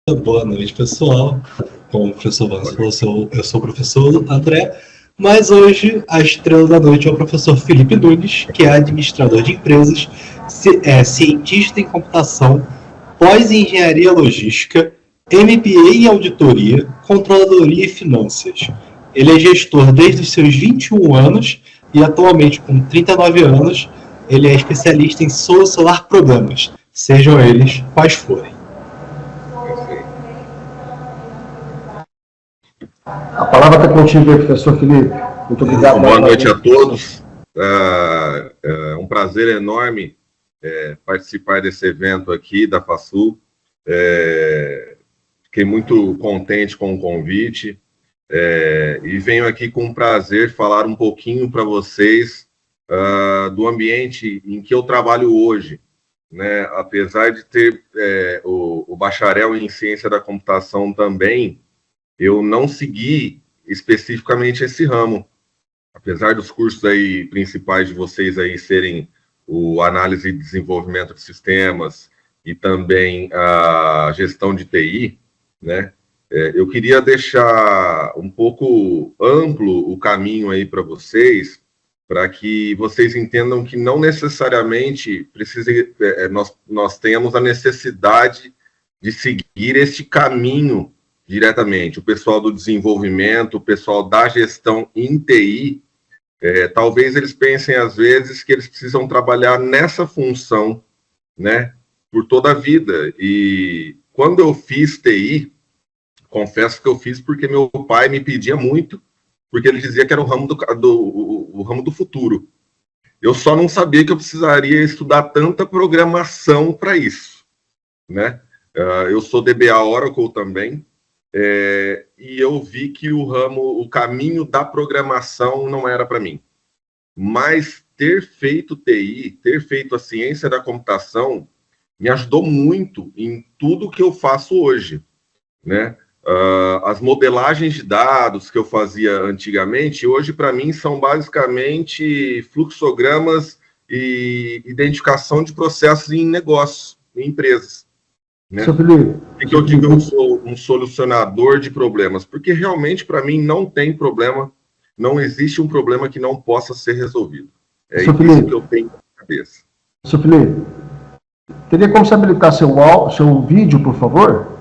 Boa noite, pessoal. Como o professor Vance falou, eu sou o professor André, mas hoje a estrela da noite é o professor Felipe Nunes, que é administrador de empresas, cientista em computação, pós-engenharia logística, MBA em auditoria, controladoria e finanças. Ele é gestor desde os seus 21 anos e atualmente com 39 anos, ele é especialista em solar problemas, sejam eles quais forem. A palavra está contigo, professor Felipe. Muito obrigado. Boa noite a todos. É um prazer enorme participar desse evento aqui da FASUL. Fiquei muito contente com o convite e venho aqui com prazer falar um pouquinho para vocês do ambiente em que eu trabalho hoje, né? Apesar de ter o bacharel em ciência da computação também, eu não segui especificamente esse ramo, apesar dos cursos aí principais de vocês aí serem o análise e desenvolvimento de sistemas e também a gestão de TI, né? Eu queria deixar um pouco amplo o caminho aí para vocês, para que vocês entendam que não necessariamente nós tenhamos a necessidade de seguir este caminho diretamente. O pessoal do desenvolvimento, o pessoal da gestão em TI, talvez eles pensem às vezes que eles precisam trabalhar nessa função, né, por toda a vida. E quando eu fiz TI, confesso que eu fiz porque meu pai me pedia muito, porque ele dizia que era o ramo o ramo do futuro. Eu só não sabia que eu precisaria estudar tanta programação para isso, né? Eu sou DBA Oracle também, e eu vi que o caminho da programação não era para mim. Mas ter feito TI, ter feito a ciência da computação, me ajudou muito em tudo que eu faço hoje, né? As modelagens de dados que eu fazia antigamente, hoje para mim são basicamente fluxogramas e identificação de processos em negócios, em empresas. Né? E que eu digo que eu sou um solucionador de problemas, porque realmente para mim não tem problema, não existe um problema que não possa ser resolvido. É isso que eu tenho na cabeça. Sr. Felipe, teria como você habilitar seu vídeo, por favor?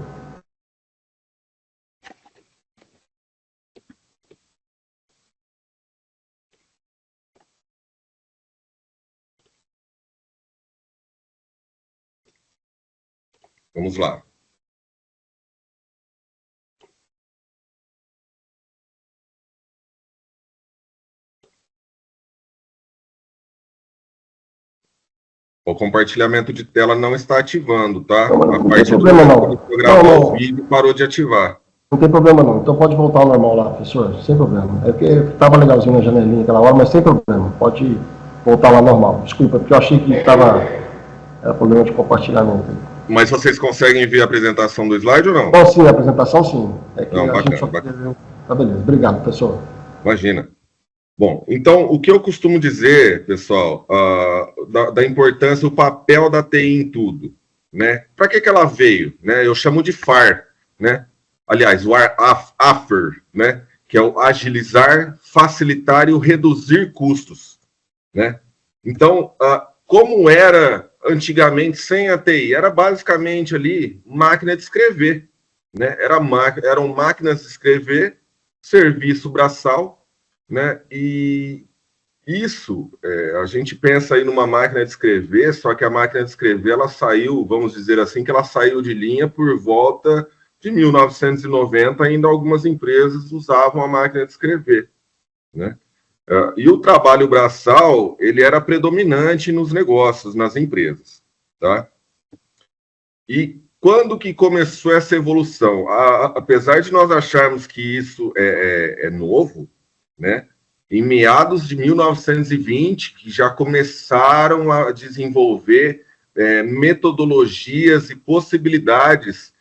Vamos lá. O compartilhamento de tela não está ativando, tá? A parte do programar o vídeo parou de ativar. Não tem problema não. Então pode voltar ao normal lá, professor. Sem problema. É porque estava legalzinho na janelinha aquela hora, mas sem problema. Pode voltar lá normal. Desculpa, porque eu achei que era problema de compartilhamento. Mas vocês conseguem ver a apresentação do slide ou não? Bom, sim, a apresentação sim. É que não, a gente só bacana. Tá, beleza. Obrigado, professor. Imagina. Bom, então, o que eu costumo dizer, pessoal, da importância, o papel da TI em tudo, né? Para que ela veio? Né? Eu chamo de FAR, né? Aliás, o AFER, né? Que é o agilizar, facilitar e o reduzir custos, né? Então, como era antigamente sem a TI? Era basicamente ali máquina de escrever, né? Eram máquinas de escrever, serviço braçal, né? E isso, a gente pensa aí numa máquina de escrever, só que a máquina de escrever, ela saiu, vamos dizer assim, que ela saiu de linha por volta de 1990, ainda algumas empresas usavam a máquina de escrever, né? E o trabalho braçal, ele era predominante nos negócios, nas empresas, tá? E quando que começou essa evolução? Apesar de nós acharmos que isso é novo, né? Em meados de 1920, que já começaram a desenvolver metodologias e possibilidades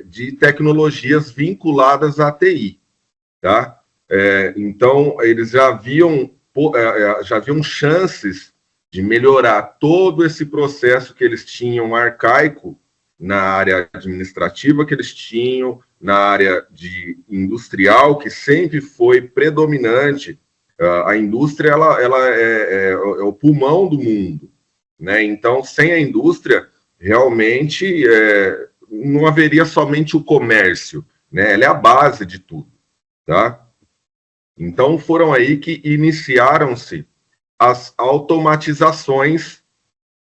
de tecnologias vinculadas à TI, tá? Então, eles já viam chances de melhorar todo esse processo que eles tinham arcaico na área administrativa que eles tinham, na área de industrial, que sempre foi predominante. A indústria ela é o pulmão do mundo, né? Então, sem a indústria, realmente não haveria somente o comércio, né? Ela é a base de tudo, tá? Então, foram aí que iniciaram-se as automatizações.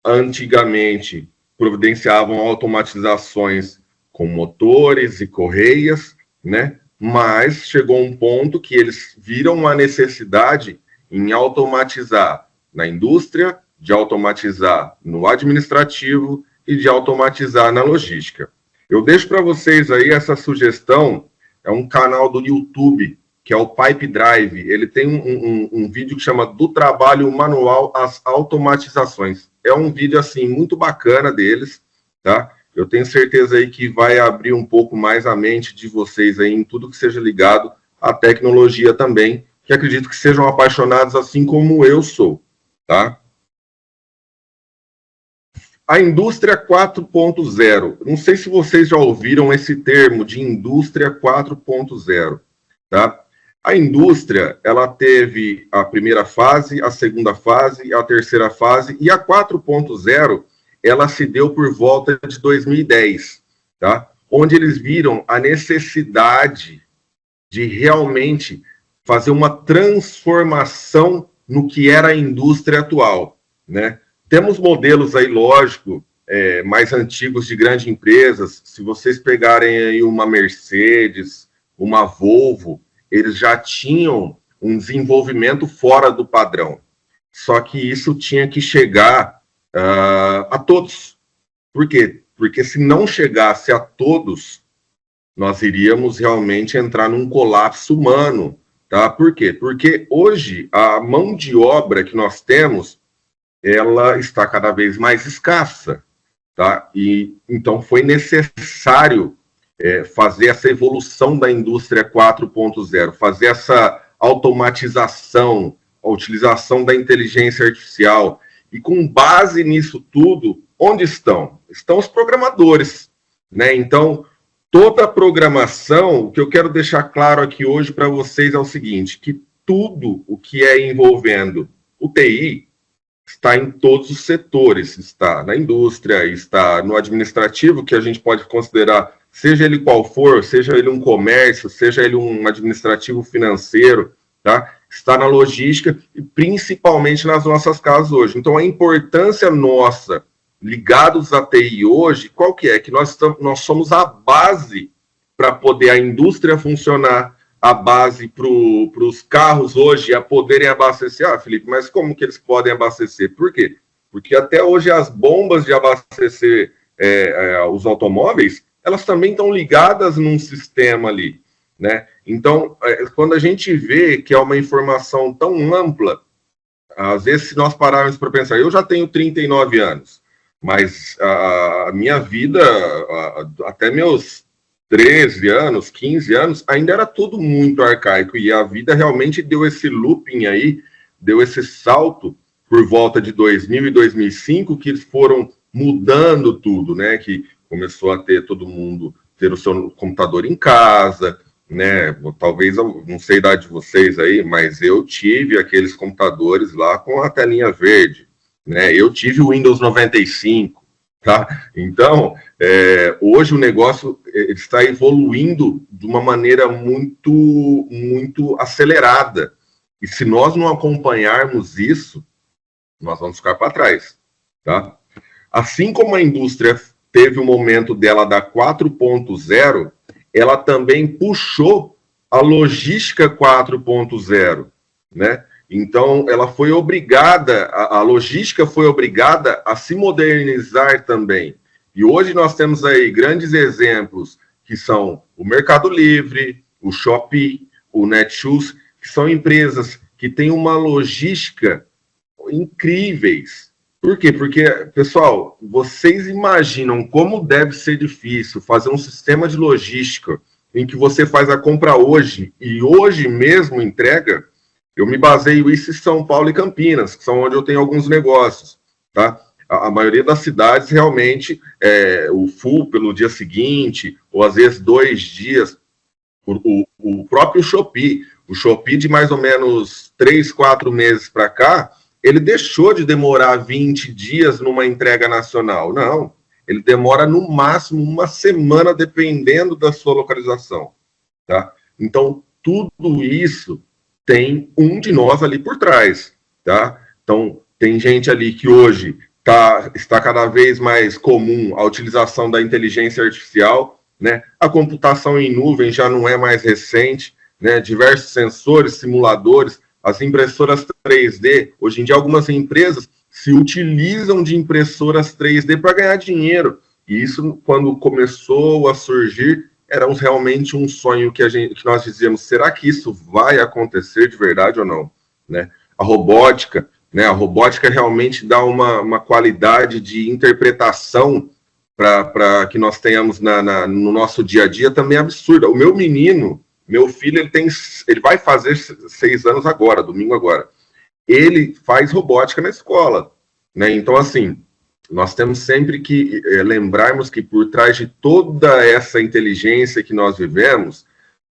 Antigamente, providenciavam automatizações com motores e correias, né? Mas chegou um ponto que eles viram a necessidade em automatizar na indústria, de automatizar no administrativo e de automatizar na logística. Eu deixo para vocês aí essa sugestão, é um canal do YouTube, que é o Pipe Drive. Ele tem um vídeo que chama Do Trabalho Manual às Automatizações. É um vídeo, assim, muito bacana deles, tá? Eu tenho certeza aí que vai abrir um pouco mais a mente de vocês aí em tudo que seja ligado à tecnologia também, que acredito que sejam apaixonados assim como eu sou, tá? A indústria 4.0. Não sei se vocês já ouviram esse termo de indústria 4.0, tá? A indústria, ela teve a primeira fase, a segunda fase, a terceira fase, e a 4.0, ela se deu por volta de 2010, tá? Onde eles viram a necessidade de realmente fazer uma transformação no que era a indústria atual, né? Temos modelos aí, lógico, mais antigos de grandes empresas. Se vocês pegarem aí uma Mercedes, uma Volvo, eles já tinham um desenvolvimento fora do padrão. Só que isso tinha que chegar a todos. Por quê? Porque se não chegasse a todos, nós iríamos realmente entrar num colapso humano. Tá? Por quê? Porque hoje a mão de obra que nós temos, ela está cada vez mais escassa. Tá? E então foi necessário fazer essa evolução da indústria 4.0, fazer essa automatização, a utilização da inteligência artificial. E com base nisso tudo, onde estão? Estão os programadores, né? Então, toda a programação, o que eu quero deixar claro aqui hoje para vocês é o seguinte, que tudo o que é envolvendo o TI está em todos os setores, está na indústria, está no administrativo, que a gente pode considerar, seja ele qual for, seja ele um comércio, seja ele um administrativo financeiro, tá? Está na logística e principalmente nas nossas casas hoje. Então, a importância nossa, ligados à TI hoje, qual que é? Que nós somos a base para poder a indústria funcionar, a base para os carros hoje a poderem abastecer. Ah, Felipe, mas como que eles podem abastecer? Por quê? Porque até hoje as bombas de abastecer os automóveis, elas também estão ligadas num sistema ali, né? Então, quando a gente vê que é uma informação tão ampla, às vezes se nós pararmos para pensar, eu já tenho 39 anos, mas a minha vida, até meus 13 anos, 15 anos, ainda era tudo muito arcaico, e a vida realmente deu esse looping aí, deu esse salto por volta de 2000 e 2005, que eles foram mudando tudo, né? Que começou a ter todo mundo ter o seu computador em casa, né? Talvez, não sei a idade de vocês aí, mas eu tive aqueles computadores lá com a telinha verde, né? Eu tive o Windows 95, tá? Então, hoje o negócio está evoluindo de uma maneira muito, muito acelerada. E se nós não acompanharmos isso, nós vamos ficar para trás, tá? Assim como a indústria teve o momento dela da 4.0, ela também puxou a logística 4.0, né? Então, ela foi obrigada, a logística foi obrigada a se modernizar também. E hoje nós temos aí grandes exemplos, que são o Mercado Livre, o Shopee, o Netshoes, que são empresas que têm uma logística incríveis. Por quê? Porque, pessoal, vocês imaginam como deve ser difícil fazer um sistema de logística em que você faz a compra hoje e hoje mesmo entrega? Eu me baseio isso em São Paulo e Campinas, que são onde eu tenho alguns negócios, tá? A maioria das cidades realmente, o full pelo dia seguinte, ou às vezes 2 dias, o próprio Shopee, o Shopee de mais ou menos 3, 4 meses para cá, ele deixou de demorar 20 dias numa entrega nacional. Não, ele demora no máximo uma semana, dependendo da sua localização. Tá? Então, tudo isso tem um de nós ali por trás. Tá? Então, tem gente ali que hoje está cada vez mais comum a utilização da inteligência artificial, né? A computação em nuvem já não é mais recente, né? Diversos sensores, simuladores, as impressoras 3D. Hoje em dia, algumas empresas se utilizam de impressoras 3D para ganhar dinheiro. E isso, quando começou a surgir, era realmente um sonho que nós dizíamos, será que isso vai acontecer de verdade ou não? Né? A robótica, né? A robótica realmente dá uma qualidade de interpretação para que nós tenhamos no nosso dia a dia também absurda. O meu menino, meu filho, ele vai fazer 6 anos agora, domingo agora. Ele faz robótica na escola, né? Então, assim, nós temos sempre que lembrarmos que por trás de toda essa inteligência que nós vivemos,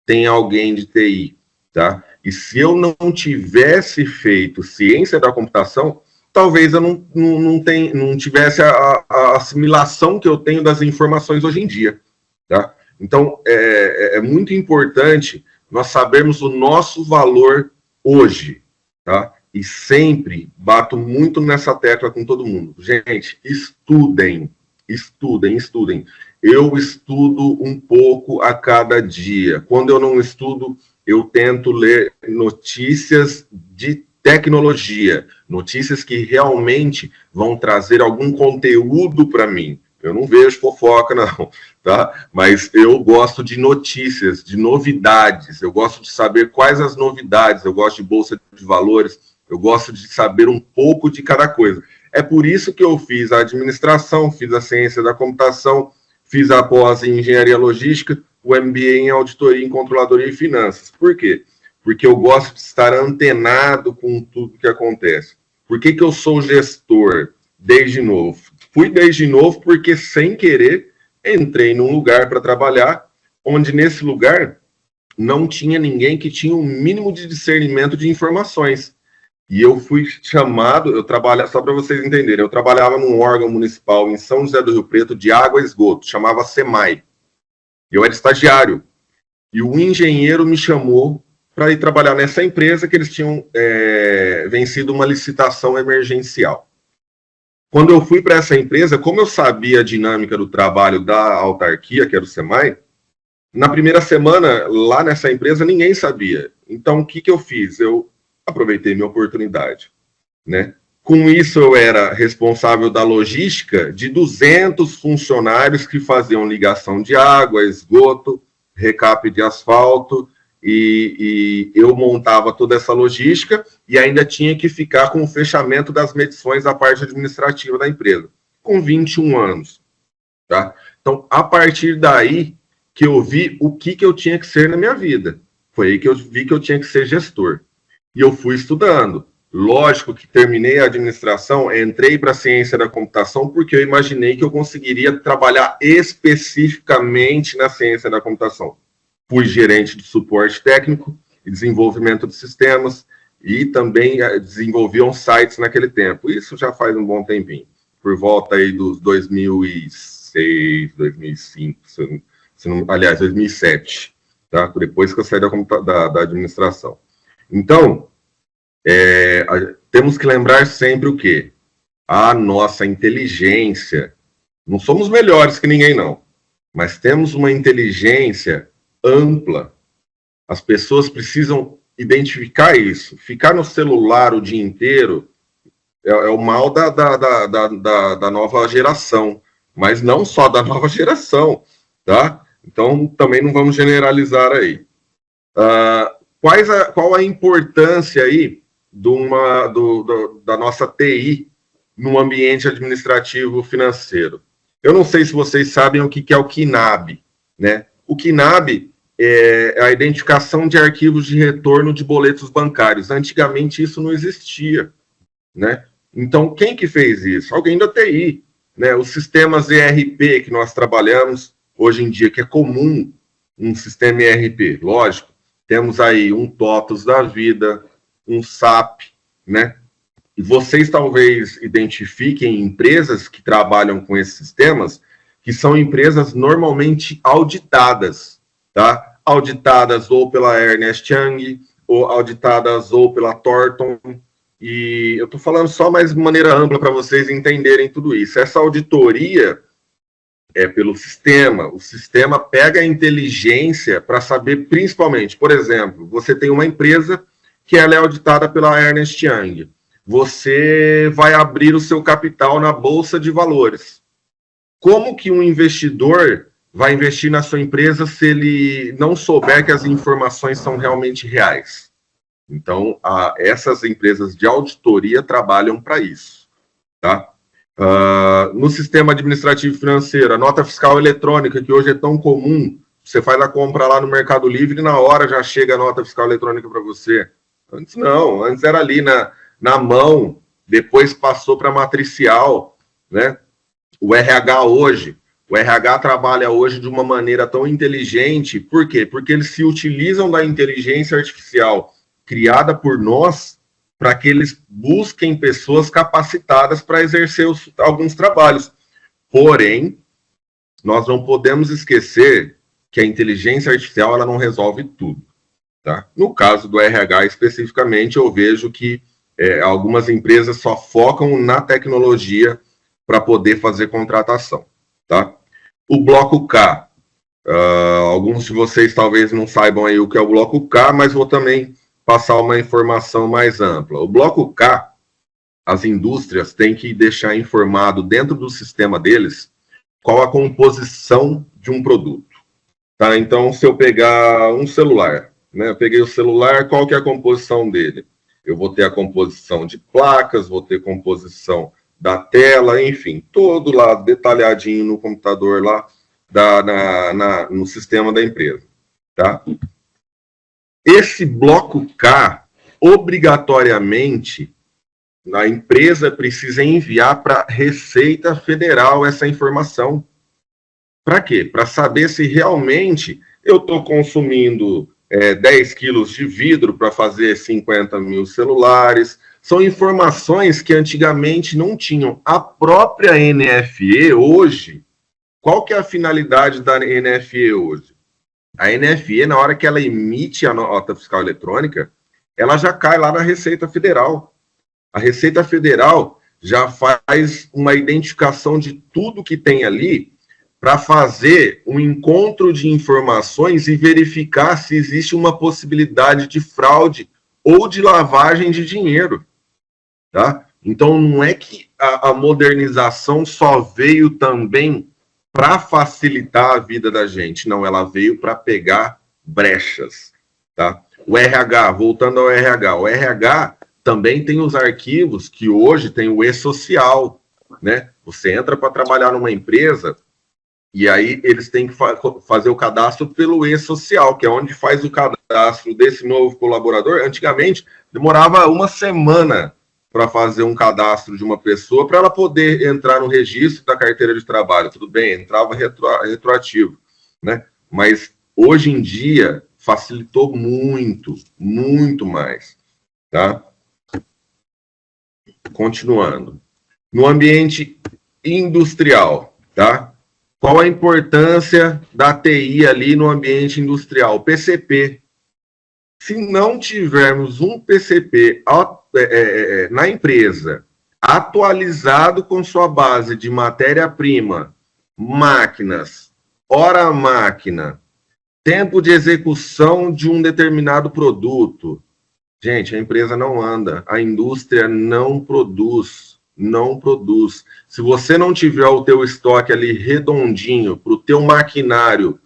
tem alguém de TI, tá? E se eu não tivesse feito ciência da computação, talvez eu não tivesse a assimilação que eu tenho das informações hoje em dia, tá? Então, é muito importante nós sabermos o nosso valor hoje, tá? E sempre bato muito nessa tecla com todo mundo. Gente, estudem, estudem, estudem. Eu estudo um pouco a cada dia. Quando eu não estudo, eu tento ler notícias de tecnologia, notícias que realmente vão trazer algum conteúdo para mim. Eu não vejo fofoca, não, tá? Mas eu gosto de notícias, de novidades. Eu gosto de saber quais as novidades. Eu gosto de bolsa de valores. Eu gosto de saber um pouco de cada coisa. É por isso que eu fiz a administração, fiz a ciência da computação, fiz a pós em engenharia logística, o MBA em auditoria, em controladoria e finanças. Por quê? Porque eu gosto de estar antenado com tudo que acontece. Por que eu sou gestor desde novo? Fui desde novo porque, sem querer, entrei num lugar para trabalhar, onde nesse lugar não tinha ninguém que tinha um mínimo de discernimento de informações. E eu fui chamado, só para vocês entenderem, eu trabalhava num órgão municipal em São José do Rio Preto de água e esgoto, chamava SEMAI. Eu era estagiário. E o engenheiro me chamou para ir trabalhar nessa empresa que eles tinham vencido uma licitação emergencial. Quando eu fui para essa empresa, como eu sabia a dinâmica do trabalho da autarquia, que era o SEMAI, na primeira semana, lá nessa empresa, ninguém sabia. Então, o que eu fiz? Eu aproveitei minha oportunidade, né? Com isso, eu era responsável da logística de 200 funcionários que faziam ligação de água, esgoto, recap de asfalto, e eu montava toda essa logística e ainda tinha que ficar com o fechamento das medições da parte administrativa da empresa, com 21 anos. Tá? Então, a partir daí que eu vi o que eu tinha que ser na minha vida. Foi aí que eu vi que eu tinha que ser gestor. E eu fui estudando. Lógico que terminei a administração, entrei para a ciência da computação, porque eu imaginei que eu conseguiria trabalhar especificamente na ciência da computação. Fui gerente de suporte técnico e desenvolvimento de sistemas, e também desenvolviam sites naquele tempo. Isso já faz um bom tempinho, por volta aí dos 2006, 2005, aliás, 2007, tá? Depois que eu saí da administração. Então, temos que lembrar sempre o quê? A nossa inteligência. Não somos melhores que ninguém, não. Mas temos uma inteligência ampla. As pessoas precisam identificar isso. Ficar no celular o dia inteiro é o mal da nova geração. Mas não só da nova geração, tá? Então, também não vamos generalizar aí. Qual a importância aí da nossa TI no ambiente administrativo financeiro? Eu não sei se vocês sabem o que é o KNAB, né? O KNAB é a identificação de arquivos de retorno de boletos bancários. Antigamente isso não existia, né? Então, quem que fez isso? Alguém da TI, né? Os sistemas ERP que nós trabalhamos hoje em dia, que é comum um sistema ERP, lógico, temos aí um TOTUS da vida, um SAP, né? E vocês talvez identifiquem empresas que trabalham com esses sistemas, que são empresas normalmente auditadas, tá? Auditadas ou pela Ernst Young, ou auditadas ou pela Thornton, e eu estou falando só mais de maneira ampla para vocês entenderem tudo isso. Essa auditoria é pelo sistema, o sistema pega a inteligência para saber, principalmente, por exemplo, você tem uma empresa que ela é auditada pela Ernst Young, você vai abrir o seu capital na Bolsa de Valores. Como que um investidor vai investir na sua empresa se ele não souber que as informações são realmente reais? Então, essas empresas de auditoria trabalham para isso, tá? No sistema administrativo financeiro, a nota fiscal eletrônica, que hoje é tão comum, você faz a compra lá no Mercado Livre e na hora já chega a nota fiscal eletrônica para você. Antes não, antes era ali na mão, depois passou para matricial, né? O RH trabalha hoje de uma maneira tão inteligente, por quê? Porque eles se utilizam da inteligência artificial criada por nós para que eles busquem pessoas capacitadas para exercer alguns trabalhos. Porém, nós não podemos esquecer que a inteligência artificial ela não resolve tudo. Tá? No caso do RH especificamente, eu vejo que algumas empresas só focam na tecnologia para poder fazer contratação. Tá? O bloco K. Alguns de vocês talvez não saibam aí o que é o bloco K, mas vou também passar uma informação mais ampla. O bloco K, as indústrias têm que deixar informado dentro do sistema deles qual a composição de um produto. Tá? Então, se eu pegar um celular, né? Eu peguei o celular, qual que é a composição dele? Eu vou ter a composição de placas, vou ter composição da tela, enfim, todo lá detalhadinho no computador lá, no sistema da empresa. Tá? Esse bloco K, obrigatoriamente, a empresa precisa enviar para a Receita Federal essa informação. Para quê? Para saber se realmente eu estou consumindo 10 quilos de vidro para fazer 50 mil celulares. São informações que antigamente não tinham. A própria NFE hoje, qual que é a finalidade da NFE hoje? A NFE, na hora que ela emite a nota fiscal eletrônica, ela já cai lá na Receita Federal. A Receita Federal já faz uma identificação de tudo que tem ali para fazer um encontro de informações e verificar se existe uma possibilidade de fraude ou de lavagem de dinheiro. Tá? Então, não é que a modernização só veio também para facilitar a vida da gente. Não, ela veio para pegar brechas. Tá? O RH, voltando ao RH, o RH também tem os arquivos que hoje tem o e-social. Né? Você entra para trabalhar numa empresa e aí eles têm que fazer o cadastro pelo e-social, que é onde faz o cadastro desse novo colaborador. Antigamente, demorava uma semana para fazer um cadastro de uma pessoa para ela poder entrar no registro da carteira de trabalho. Tudo bem, entrava retroativo, né? Mas hoje em dia facilitou muito, muito mais, tá? Continuando. No ambiente industrial, tá? Qual a importância da TI ali no ambiente industrial? PCP. Se não tivermos um PCP na empresa, atualizado com sua base de matéria-prima, máquinas, hora-máquina, tempo de execução de um determinado produto, gente, a empresa não anda, a indústria não produz. Não produz. Se você não tiver o teu estoque ali redondinho para o teu maquinário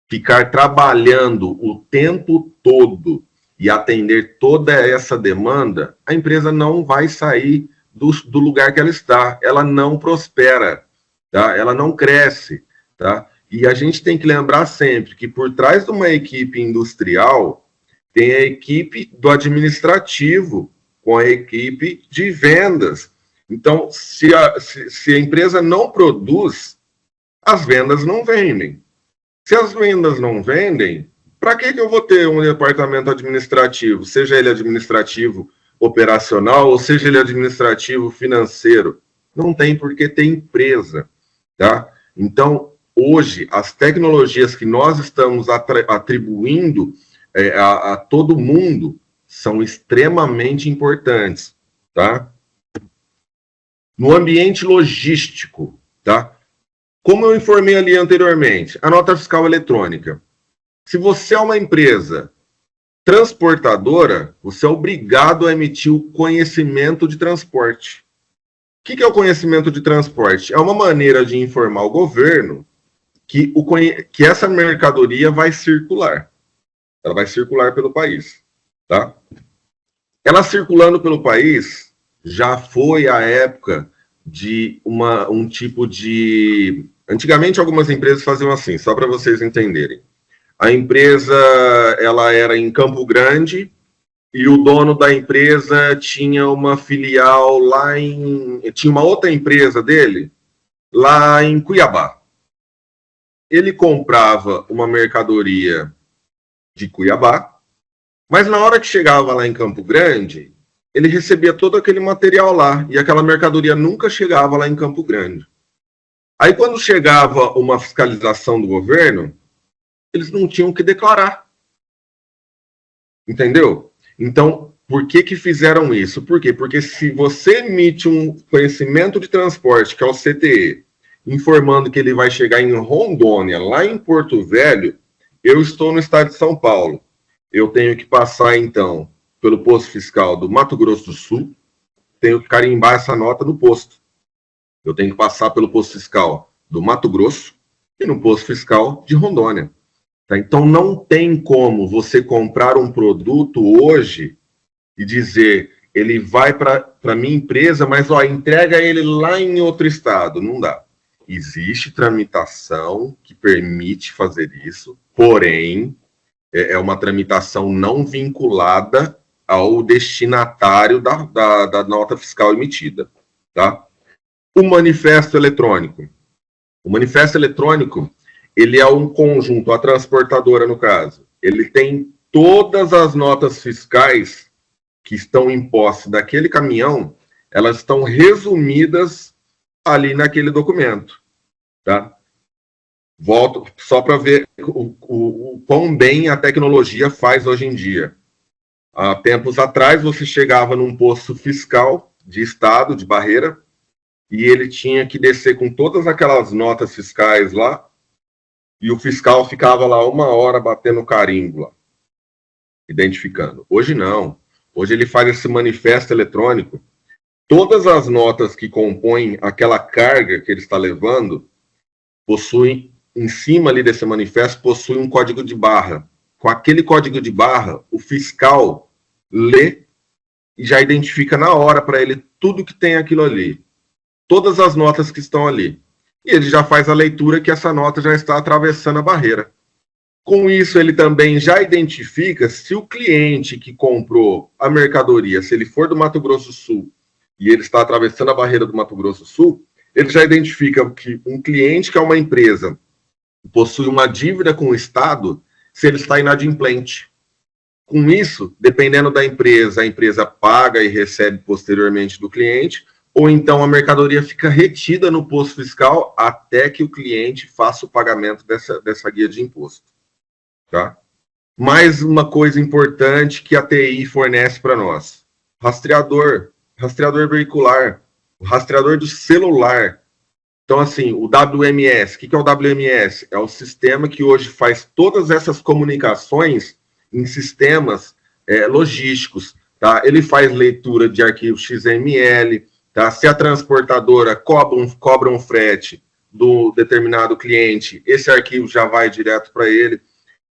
ficar trabalhando o tempo todo e atender toda essa demanda, a empresa não vai sair do lugar que ela está. Ela não prospera, tá? Ela não cresce, tá? E a gente tem que lembrar sempre que por trás de uma equipe industrial tem a equipe do administrativo, com a equipe de vendas. Então, se a empresa não produz, as vendas não vendem. Se as vendas não vendem, para que eu vou ter um departamento administrativo, seja ele administrativo operacional ou seja ele administrativo financeiro? Não tem, porque tem empresa, tá? Então, hoje, as tecnologias que nós estamos atribuindo a todo mundo são extremamente importantes, tá? No ambiente logístico, tá? Como eu informei ali anteriormente, a nota fiscal eletrônica. Se você é uma empresa transportadora, você é obrigado a emitir o conhecimento de transporte. O que é o conhecimento de transporte? É uma maneira de informar o governo que essa mercadoria vai circular. Ela vai circular pelo país, tá? Ela circulando pelo país, já foi a época de um tipo de... Antigamente, algumas empresas faziam assim, só para vocês entenderem. A empresa, ela era em Campo Grande e o dono da empresa tinha uma filial lá tinha uma outra empresa dele lá em Cuiabá. Ele comprava uma mercadoria de Cuiabá, mas na hora que chegava lá em Campo Grande, ele recebia todo aquele material lá e aquela mercadoria nunca chegava lá em Campo Grande. Aí, quando chegava uma fiscalização do governo, eles não tinham que declarar. Entendeu? Então, por que fizeram isso? Por quê? Porque se você emite um conhecimento de transporte, que é o CTE, informando que ele vai chegar em Rondônia, lá em Porto Velho, eu estou no estado de São Paulo. Eu tenho que passar, então, pelo posto fiscal do Mato Grosso do Sul, tenho que carimbar essa nota no posto. Eu tenho que passar pelo posto fiscal do Mato Grosso e no posto fiscal de Rondônia. Tá? Então, não tem como você comprar um produto hoje e dizer, ele vai para a minha empresa, mas entrega ele lá em outro estado. Não dá. Existe tramitação que permite fazer isso, porém, é uma tramitação não vinculada ao destinatário da nota fiscal emitida. Tá? O manifesto eletrônico. O manifesto eletrônico, ele é um conjunto, a transportadora, no caso, ele tem todas as notas fiscais que estão em posse daquele caminhão, elas estão resumidas ali naquele documento, tá? Volto só para ver o quão bem a tecnologia faz hoje em dia. Há tempos atrás, você chegava num posto fiscal de estado, de Barreira, e ele tinha que descer com todas aquelas notas fiscais lá, e o fiscal ficava lá 1 hora batendo carimbo lá, identificando. Hoje não. Hoje ele faz esse manifesto eletrônico. Todas as notas que compõem aquela carga que ele está levando, possuem, em cima ali desse manifesto, possui um código de barra. Com aquele código de barra, o fiscal lê e já identifica na hora para ele tudo que tem aquilo ali. Todas as notas que estão ali. E ele já faz a leitura que essa nota já está atravessando a barreira. Com isso, ele também já identifica se o cliente que comprou a mercadoria, se ele for do Mato Grosso do Sul e ele está atravessando a barreira do Mato Grosso do Sul, ele já identifica que um cliente que é uma empresa possui uma dívida com o Estado, se ele está inadimplente. Com isso, dependendo da empresa, a empresa paga e recebe posteriormente do cliente, ou então a mercadoria fica retida no posto fiscal até que o cliente faça o pagamento dessa guia de imposto. Tá? Mais uma coisa importante que a TI fornece para nós. Rastreador veicular, o rastreador do celular. Então, assim, o WMS, o que é o WMS? É o sistema que hoje faz todas essas comunicações em sistemas logísticos. Tá? Ele faz leitura de arquivos XML, tá? Se a transportadora cobra um frete do determinado cliente, esse arquivo já vai direto para ele.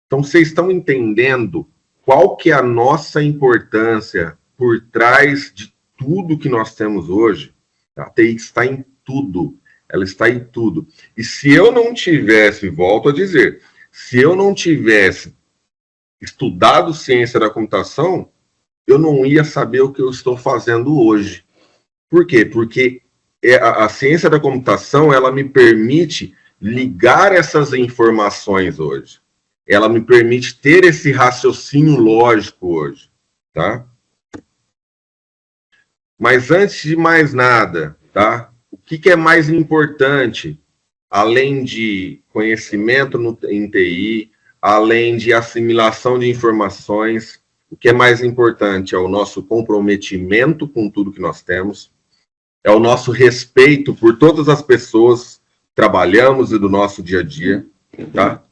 Então, vocês estão entendendo qual que é a nossa importância por trás de tudo que nós temos hoje? A TI está em tudo. Ela está em tudo. E se eu não tivesse, volto a dizer, se eu não tivesse estudado ciência da computação, eu não ia saber o que eu estou fazendo hoje. Por quê? Porque a ciência da computação, ela me permite ligar essas informações hoje. Ela me permite ter esse raciocínio lógico hoje, tá? Mas antes de mais nada, tá? O que é mais importante, além de conhecimento em TI, além de assimilação de informações, o que é mais importante é o nosso comprometimento com tudo que nós temos, é o nosso respeito por todas as pessoas que trabalhamos e do nosso dia a dia, tá?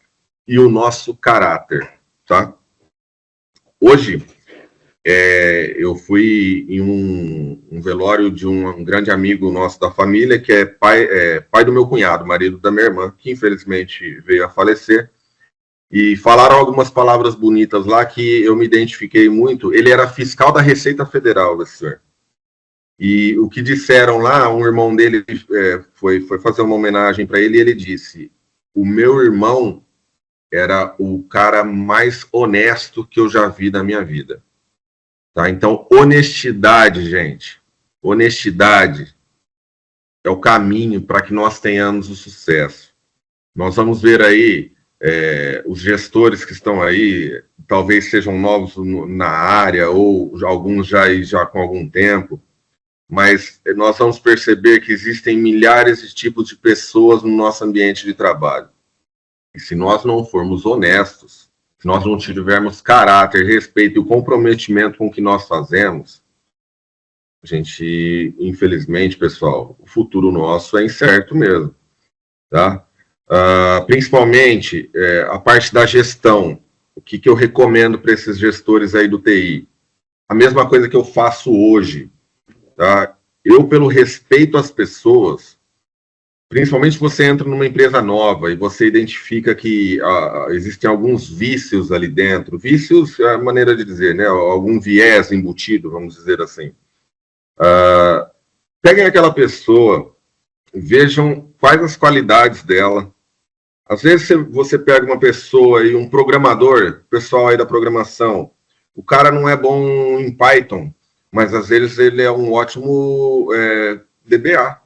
E o nosso caráter, tá? Hoje, eu fui em um velório de um grande amigo nosso da família, que é pai do meu cunhado, marido da minha irmã, que infelizmente veio a falecer, e falaram algumas palavras bonitas lá que eu me identifiquei muito. Ele era fiscal da Receita Federal, esse senhor. E o que disseram lá, um irmão dele foi fazer uma homenagem para ele, e ele disse: o meu irmão era o cara mais honesto que eu já vi na minha vida. Tá? Então, honestidade, gente. Honestidade é o caminho para que nós tenhamos o sucesso. Nós vamos ver aí os gestores que estão aí, talvez sejam novos na área, ou alguns já com algum tempo, mas nós vamos perceber que existem milhares de tipos de pessoas no nosso ambiente de trabalho. E se nós não formos honestos, se nós não tivermos caráter, respeito e o comprometimento com o que nós fazemos, a gente, infelizmente, pessoal, o futuro nosso é incerto mesmo, tá? Principalmente a parte da gestão. O que eu recomendo para esses gestores aí do TI? A mesma coisa que eu faço hoje, tá? Eu, pelo respeito às pessoas, principalmente se você entra numa empresa nova e você identifica que existem alguns vícios ali dentro. Vícios é a maneira de dizer, né? Algum viés embutido, vamos dizer assim. Peguem aquela pessoa, vejam quais as qualidades dela. Às vezes você pega uma pessoa e um programador, pessoal aí da programação, o cara não é bom em Python, mas às vezes ele é um ótimo DBA.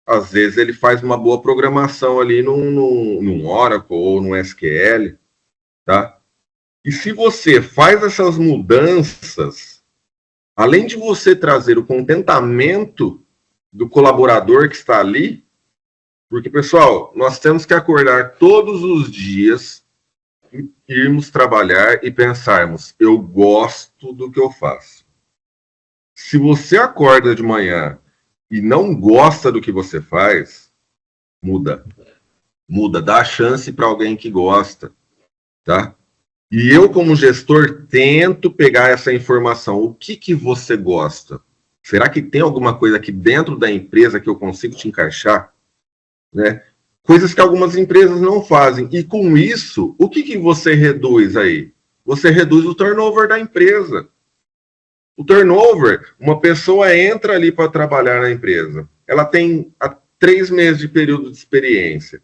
Às vezes ele faz uma boa programação ali num Oracle ou num SQL, tá? E se você faz essas mudanças, além de você trazer o contentamento do colaborador que está ali, porque, pessoal, nós temos que acordar todos os dias, irmos trabalhar e pensarmos, eu gosto do que eu faço. Se você acorda de manhã e não gosta do que você faz, muda. Muda, dá a chance para alguém que gosta, tá? E eu, como gestor, tento pegar essa informação. O que você gosta? Será que tem alguma coisa aqui dentro da empresa que eu consigo te encaixar? Né? Coisas que algumas empresas não fazem. E com isso, o que você reduz aí? Você reduz o turnover da empresa. O turnover, uma pessoa entra ali para trabalhar na empresa. Ela tem 3 meses de período de experiência.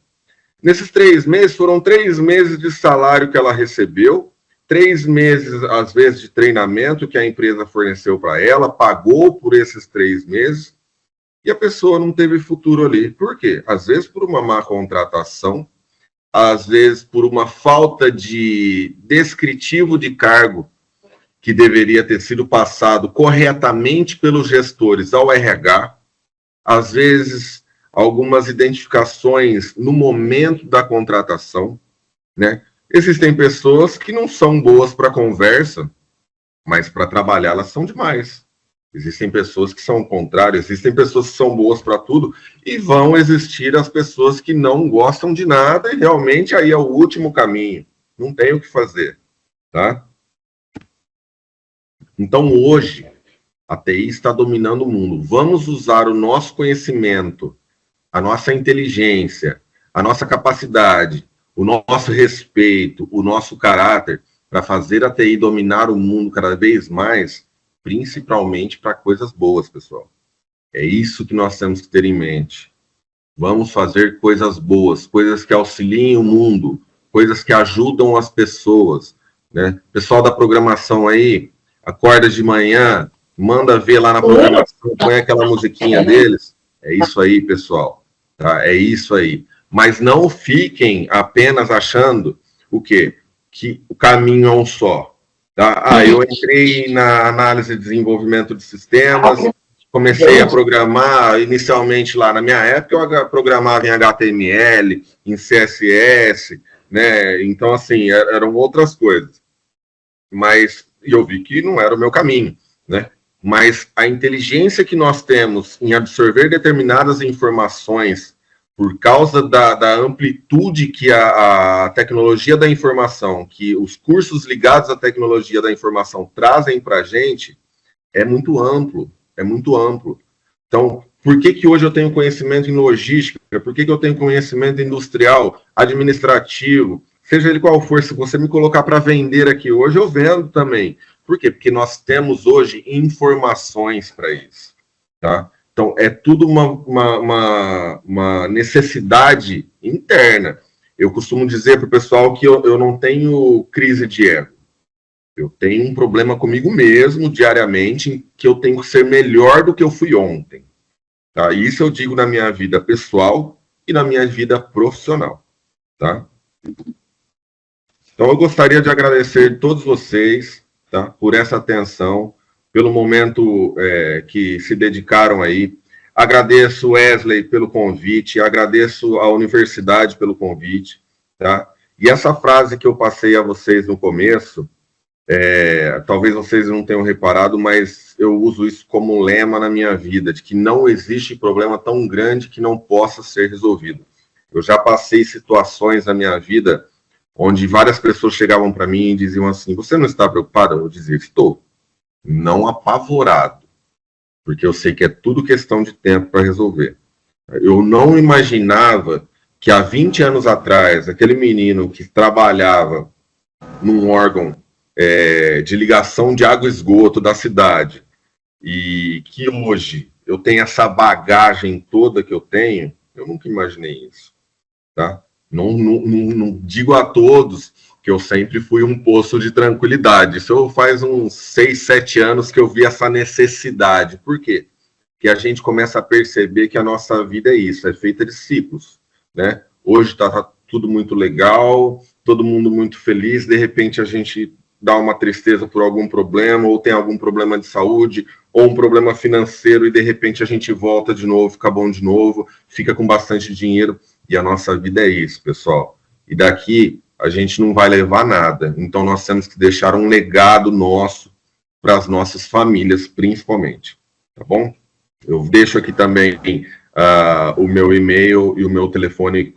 Nesses 3 meses, foram 3 meses de salário que ela recebeu, 3 meses, às vezes, de treinamento que a empresa forneceu para ela, pagou por esses 3 meses, e a pessoa não teve futuro ali. Por quê? Às vezes por uma má contratação, às vezes por uma falta de descritivo de cargo que deveria ter sido passado corretamente pelos gestores ao RH, às vezes algumas identificações no momento da contratação, né? Existem pessoas que não são boas para conversa, mas para trabalhar elas são demais. Existem pessoas que são o contrário, existem pessoas que são boas para tudo, e vão existir as pessoas que não gostam de nada, e realmente aí é o último caminho. Não tem o que fazer, tá? Então, hoje, a TI está dominando o mundo. Vamos usar o nosso conhecimento, a nossa inteligência, a nossa capacidade, o nosso respeito, o nosso caráter, para fazer a TI dominar o mundo cada vez mais, principalmente para coisas boas, pessoal. É isso que nós temos que ter em mente. Vamos fazer coisas boas, coisas que auxiliem o mundo, coisas que ajudam as pessoas, né? Pessoal da programação aí, acorda de manhã, manda ver lá na programação, põe aquela musiquinha deles. É isso aí, pessoal. Tá? É isso aí. Mas não fiquem apenas achando o quê? Que o caminho é um só. Tá? Eu entrei na análise de desenvolvimento de sistemas, comecei a programar, inicialmente lá na minha época, eu programava em HTML, em CSS, né? Então, assim, eram outras coisas. Mas eu vi que não era o meu caminho, né? Mas a inteligência que nós temos em absorver determinadas informações por causa da amplitude que a tecnologia da informação, que os cursos ligados à tecnologia da informação trazem para a gente, é muito amplo, é muito amplo. Então, por que hoje eu tenho conhecimento em logística? Por que eu tenho conhecimento industrial, administrativo? Seja ele qual for, se você me colocar para vender aqui hoje, eu vendo também. Por quê? Porque nós temos hoje informações para isso, tá? Então, é tudo uma necessidade interna. Eu costumo dizer para o pessoal que eu não tenho crise de ego. Eu tenho um problema comigo mesmo, diariamente, em que eu tenho que ser melhor do que eu fui ontem. Tá? Isso eu digo na minha vida pessoal e na minha vida profissional. Tá? Então, eu gostaria de agradecer a todos vocês, tá, por essa atenção, pelo momento que se dedicaram aí. Agradeço, Wesley, pelo convite, agradeço à universidade pelo convite. Tá? E essa frase que eu passei a vocês no começo, talvez vocês não tenham reparado, mas eu uso isso como um lema na minha vida, de que não existe problema tão grande que não possa ser resolvido. Eu já passei situações na minha vida onde várias pessoas chegavam para mim e diziam assim, você não está preocupado? Eu dizia, estou. Não apavorado, porque eu sei que é tudo questão de tempo para resolver. Eu não imaginava que há 20 anos atrás, aquele menino que trabalhava num órgão de ligação de água e esgoto da cidade, e que hoje eu tenho essa bagagem toda que eu tenho, eu nunca imaginei isso. Tá? Não digo a todos que eu sempre fui um poço de tranquilidade. Isso faz uns 6, 7 anos que eu vi essa necessidade. Por quê? Porque a gente começa a perceber que a nossa vida é isso, é feita de ciclos. Né? Hoje está tudo muito legal, todo mundo muito feliz, de repente a gente dá uma tristeza por algum problema, ou tem algum problema de saúde, ou um problema financeiro, e de repente a gente volta de novo, fica bom de novo, fica com bastante dinheiro, e a nossa vida é isso, pessoal. E daqui a gente não vai levar nada, então nós temos que deixar um legado nosso para as nossas famílias, principalmente, tá bom? Eu deixo aqui também o meu e-mail e o meu telefone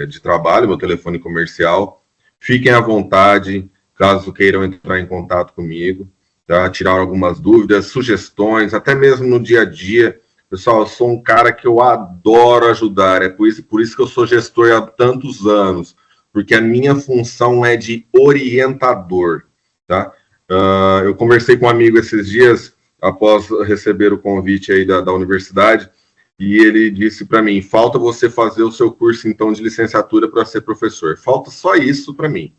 de trabalho, meu telefone comercial. Fiquem à vontade, caso queiram entrar em contato comigo, tá? Tirar algumas dúvidas, sugestões, até mesmo no dia a dia. Pessoal, eu sou um cara que eu adoro ajudar, é por isso que eu sou gestor há tantos anos, porque a minha função é de orientador, tá? Eu conversei com um amigo esses dias, após receber o convite aí da universidade, e ele disse para mim, falta você fazer o seu curso, então, de licenciatura para ser professor. Falta só isso para mim.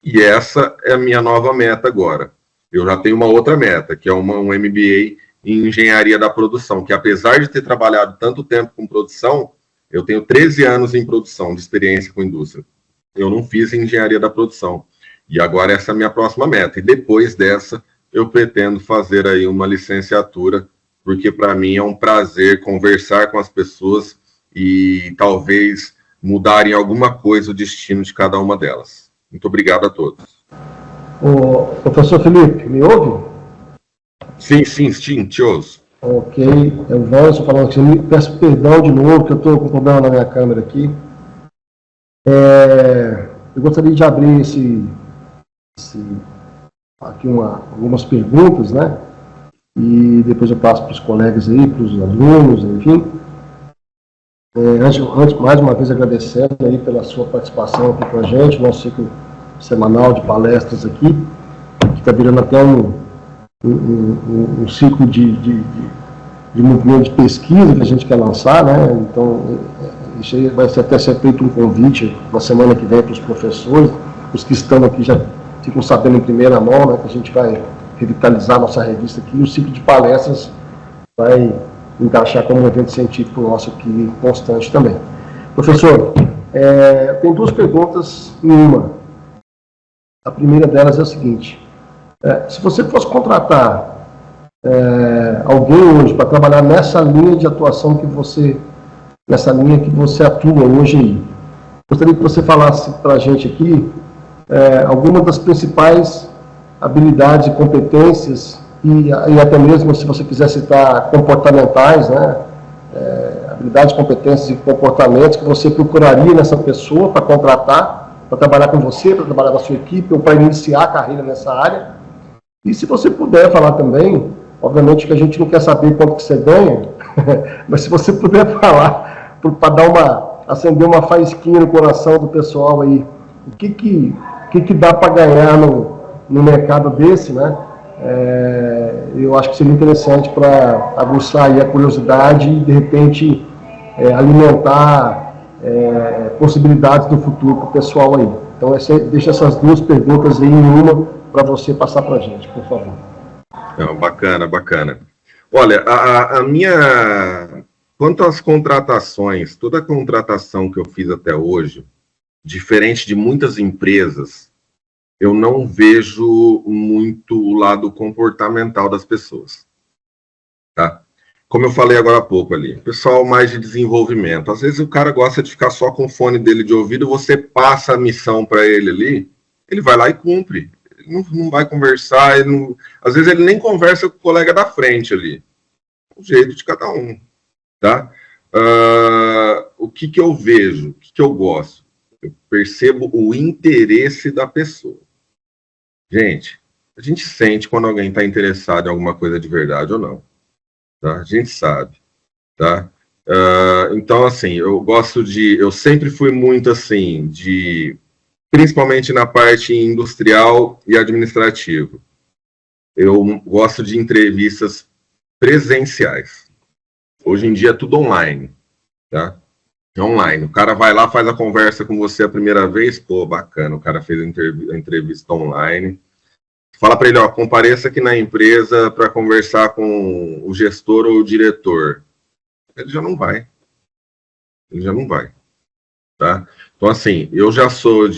E essa é a minha nova meta agora. Eu já tenho uma outra meta, que é um MBA em engenharia da produção, que apesar de ter trabalhado tanto tempo com produção, eu tenho 13 anos em produção, de experiência com indústria. Eu não fiz engenharia da produção. E agora essa é a minha próxima meta. E depois dessa, eu pretendo fazer aí uma licenciatura, porque para mim é um prazer conversar com as pessoas e talvez mudarem alguma coisa o destino de cada uma delas. Muito obrigado a todos. O professor Felipe, me ouve? Sim, te ouço. Ok, é o Vanson falando aqui. Peço perdão de novo, que eu estou com problema na minha câmera aqui. Eu gostaria de abrir aqui algumas perguntas, né? E depois eu passo para os colegas aí, para os alunos, enfim. Antes, mais uma vez, agradecendo aí pela sua participação aqui com a gente, nosso ciclo semanal de palestras aqui, que está virando até um ciclo de movimento de pesquisa que a gente quer lançar, né? Então, isso aí vai até ser feito um convite na semana que vem para os professores, os que estão aqui já ficam sabendo em primeira mão, né, que a gente vai revitalizar nossa revista aqui, e o ciclo de palestras vai encaixar como um evento científico nosso aqui constante também. Professor, tem duas perguntas em uma. A primeira delas é a seguinte: se você fosse contratar alguém hoje para trabalhar nessa linha de atuação nessa linha que você atua hoje aí, gostaria que você falasse para a gente aqui algumas das principais habilidades e competências, e até mesmo, se você quiser citar, comportamentais, né? Habilidades, competências e comportamentos que você procuraria nessa pessoa para contratar, para trabalhar com você, para trabalhar na sua equipe, ou para iniciar a carreira nessa área. E se você puder falar também, obviamente que a gente não quer saber quanto que você ganha, mas se você puder falar, para dar acender uma faísquinha no coração do pessoal aí, o que dá para ganhar no mercado desse, né? Eu acho que seria interessante para aguçar aí a curiosidade e, de repente, alimentar possibilidades do futuro para o pessoal aí. Então, deixa essas duas perguntas aí em uma para você passar para a gente, por favor. Não, bacana, bacana. Olha, a minha... Quanto às contratações, toda a contratação que eu fiz até hoje, diferente de muitas empresas, eu não vejo muito o lado comportamental das pessoas, tá? Como eu falei agora há pouco ali, pessoal mais de desenvolvimento. Às vezes o cara gosta de ficar só com o fone dele de ouvido, você passa a missão para ele ali, ele vai lá e cumpre. Ele não vai conversar, às vezes ele nem conversa com o colega da frente ali. O jeito de cada um, tá? O que eu vejo, o que eu gosto? Eu percebo o interesse da pessoa. Gente, a gente sente quando alguém está interessado em alguma coisa de verdade ou não. Tá? A gente sabe. Tá? Então, assim, eu sempre fui muito assim, principalmente na parte industrial e administrativa. Eu gosto de entrevistas presenciais. Hoje em dia é tudo online. Tá? É online. O cara vai lá, faz a conversa com você a primeira vez, pô, bacana, o cara fez a entrevista online. Fala para ele, ó, compareça aqui na empresa para conversar com o gestor ou o diretor. Ele já não vai. Ele já não vai. Tá? Então, assim, eu já sou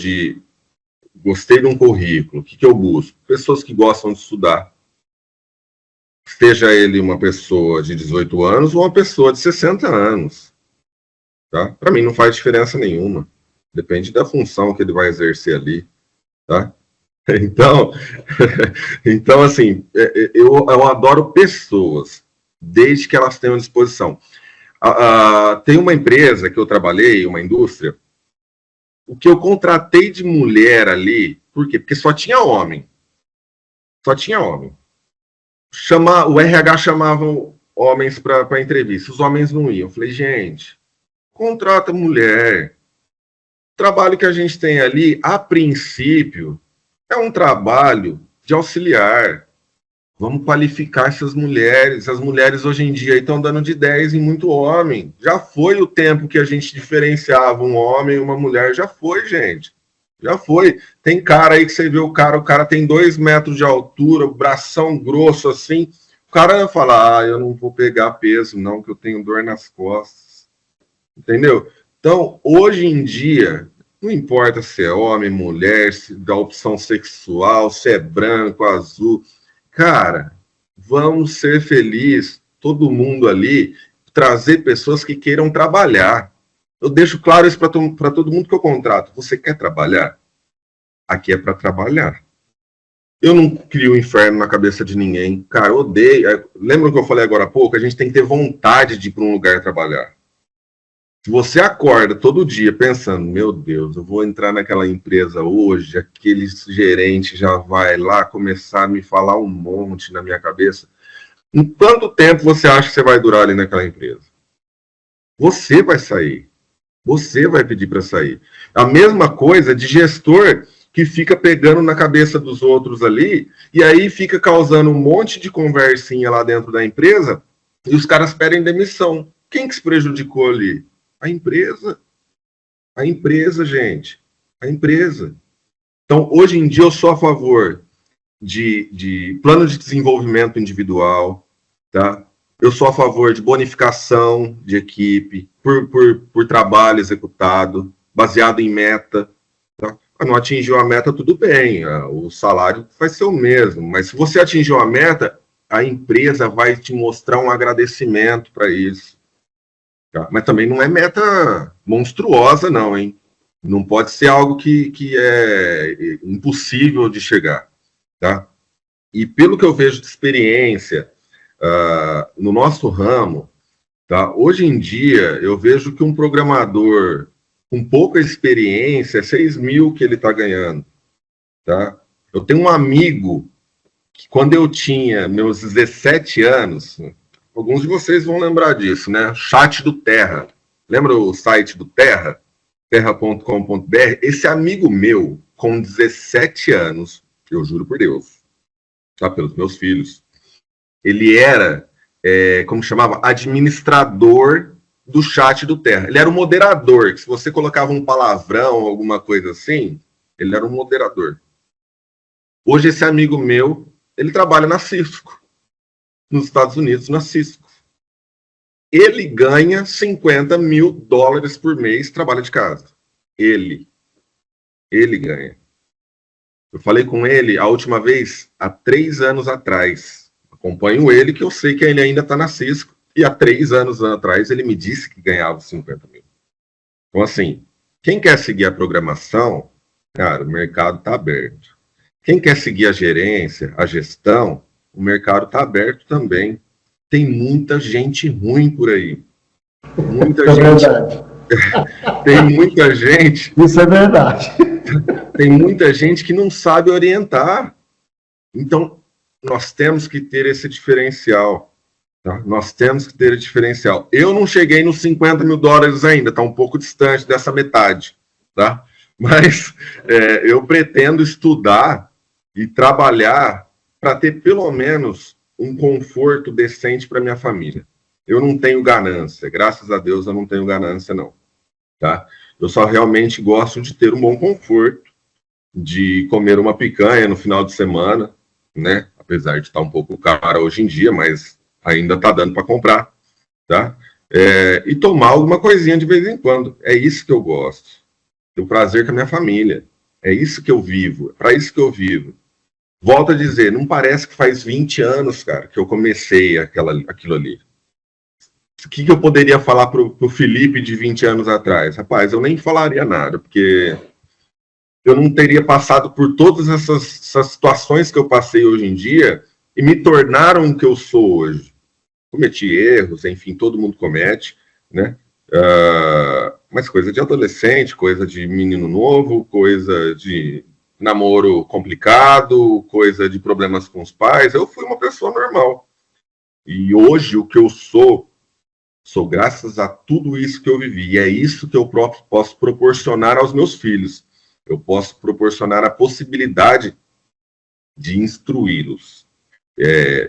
gostei de um currículo. O que eu busco? Pessoas que gostam de estudar. Seja ele uma pessoa de 18 anos ou uma pessoa de 60 anos. Tá? Para mim não faz diferença nenhuma. Depende da função que ele vai exercer ali. Tá? Então assim, eu adoro pessoas, desde que elas tenham disposição. Tem uma empresa que eu trabalhei, uma indústria, o que eu contratei de mulher ali, por quê? Porque só tinha homem. Só tinha homem. O RH chamava homens para entrevista, os homens não iam. Eu falei, gente, contrata mulher. O trabalho que a gente tem ali, a princípio, é um trabalho de auxiliar. Vamos qualificar essas mulheres. As mulheres hoje em dia estão dando de 10 em muito homem. Já foi o tempo que a gente diferenciava um homem e uma mulher. Já foi, gente. Já foi. Tem cara aí que você vê o cara tem 2 metros de altura, bração grosso assim. O cara fala, eu não vou pegar peso não, que eu tenho dor nas costas. Entendeu? Então, hoje em dia, não importa se é homem, mulher, se da opção sexual, se é branco, azul. Cara, vamos ser felizes, todo mundo ali, trazer pessoas que queiram trabalhar. Eu deixo claro isso para todo mundo que eu contrato. Você quer trabalhar? Aqui é para trabalhar. Eu não crio um inferno na cabeça de ninguém. Cara, eu odeio. Lembra o que eu falei agora há pouco? A gente tem que ter vontade de ir para um lugar trabalhar. Se você acorda todo dia pensando, meu Deus, eu vou entrar naquela empresa hoje, aquele gerente já vai lá começar a me falar um monte na minha cabeça. Em quanto tempo você acha que você vai durar ali naquela empresa? Você vai sair. Você vai pedir para sair. A mesma coisa de gestor que fica pegando na cabeça dos outros ali e aí fica causando um monte de conversinha lá dentro da empresa e os caras pedem demissão. Quem que se prejudicou ali? A empresa. A empresa, gente. A empresa. Então, hoje em dia, eu sou a favor de plano de desenvolvimento individual, tá? Eu sou a favor de bonificação de equipe por trabalho executado, baseado em meta. Tá? Não atingiu a meta, tudo bem, o salário vai ser o mesmo, mas se você atingiu a meta, a empresa vai te mostrar um agradecimento para isso. Tá? Mas também não é meta monstruosa, não, hein? Não pode ser algo que é impossível de chegar. Tá? E pelo que eu vejo de experiência no nosso ramo, tá? Hoje em dia eu vejo que um programador com pouca experiência é 6 mil que ele está ganhando. Tá? Eu tenho um amigo que quando eu tinha meus 17 anos, alguns de vocês vão lembrar disso, né? Chat do Terra. Lembra o site do Terra? Terra.com.br. Esse amigo meu, com 17 anos, eu juro por Deus, tá? Pelos meus filhos, ele era, como chamava, administrador do chat do Terra. Ele era o moderador, que se você colocava um palavrão, alguma coisa assim, ele era um moderador. Hoje esse amigo meu, ele trabalha na Cisco, nos Estados Unidos, na Cisco. Ele ganha $50 mil por mês, trabalha de casa. Ele ganha. Eu falei com ele a última vez, há 3 anos atrás. Acompanho ele, que eu sei que ele ainda está na Cisco. E há 3 anos atrás ele me disse que ganhava 50 mil. Então, assim, quem quer seguir a programação, cara, o mercado está aberto. Quem quer seguir a gerência, a gestão, o mercado está aberto também. Tem muita gente ruim por aí. Muita gente. Verdade. Tem muita gente. Isso é verdade. Tem muita gente que não sabe orientar. Então, nós temos que ter esse diferencial. Tá? Nós temos que ter esse diferencial. Eu não cheguei nos $50 mil ainda, está um pouco distante dessa metade. Tá? Mas eu pretendo estudar e trabalhar para ter pelo menos um conforto decente para minha família. Eu não tenho ganância, graças a Deus eu não tenho ganância, não. Tá? Eu só realmente gosto de ter um bom conforto, de comer uma picanha no final de semana, né? Apesar de estar um pouco cara hoje em dia, mas ainda está dando para comprar, tá? E tomar alguma coisinha de vez em quando. É isso que eu gosto. Ter o prazer com a minha família. É isso que eu vivo, é para isso que eu vivo. Volto a dizer, não parece que faz 20 anos, cara, que eu comecei aquilo ali. O que eu poderia falar pro Felipe de 20 anos atrás? Rapaz, eu nem falaria nada, porque eu não teria passado por todas essas situações que eu passei hoje em dia e me tornaram o que eu sou hoje. Cometi erros, enfim, todo mundo comete, né? Mas coisa de adolescente, coisa de menino novo, coisa de namoro complicado, coisa de problemas com os pais. Eu fui uma pessoa normal. E hoje o que eu sou graças a tudo isso que eu vivi. E é isso que eu próprio posso proporcionar aos meus filhos. Eu posso proporcionar a possibilidade de instruí-los.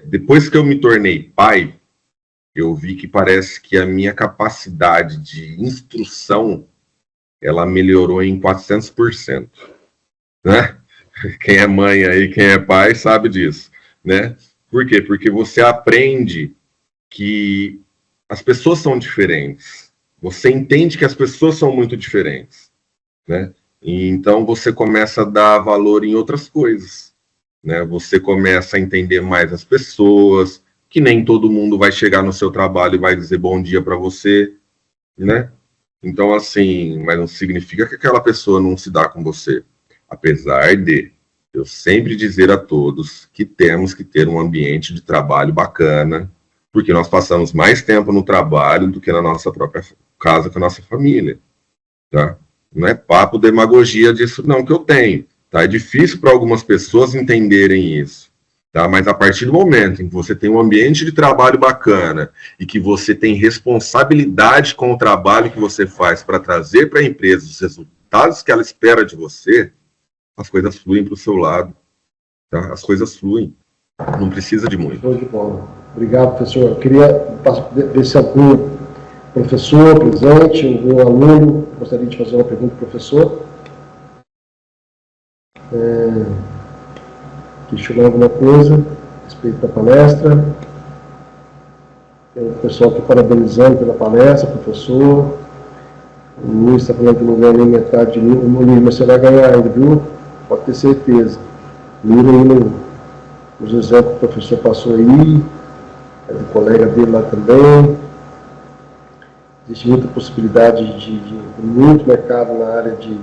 Depois que eu me tornei pai, eu vi que parece que a minha capacidade de instrução, ela melhorou em 400%. Né? Quem é mãe aí, quem é pai, sabe disso. Né? Por quê? Porque você aprende que as pessoas são diferentes. Você entende que as pessoas são muito diferentes. Né? E então você começa a dar valor em outras coisas. Né? Você começa a entender mais as pessoas, que nem todo mundo vai chegar no seu trabalho e vai dizer bom dia para você. Né? Então, assim, mas não significa que aquela pessoa não se dá com você. Apesar de eu sempre dizer a todos que temos que ter um ambiente de trabalho bacana, porque nós passamos mais tempo no trabalho do que na nossa própria casa com a nossa família. Tá? Não é papo demagogia disso não que eu tenho. Tá? É difícil para algumas pessoas entenderem isso. Tá? Mas a partir do momento em que você tem um ambiente de trabalho bacana e que você tem responsabilidade com o trabalho que você faz para trazer para a empresa os resultados que ela espera de você, as coisas fluem para o seu lado. Tá? As coisas fluem. Não precisa de muito. Show de bola. Obrigado, professor. Eu queria ver se algum professor presente, algum aluno gostaria de fazer uma pergunta para o professor. questionando alguma coisa a respeito da palestra. Tem o pessoal aqui parabenizando pela palestra, professor. O Luiz está falando que não ganha nem metade de livro. Luiz, mas você vai ganhar ainda, viu? Pode ter certeza. Mira aí nos exemplos que o professor passou aí, é do colega dele lá também. Existe muita possibilidade de muito mercado na área de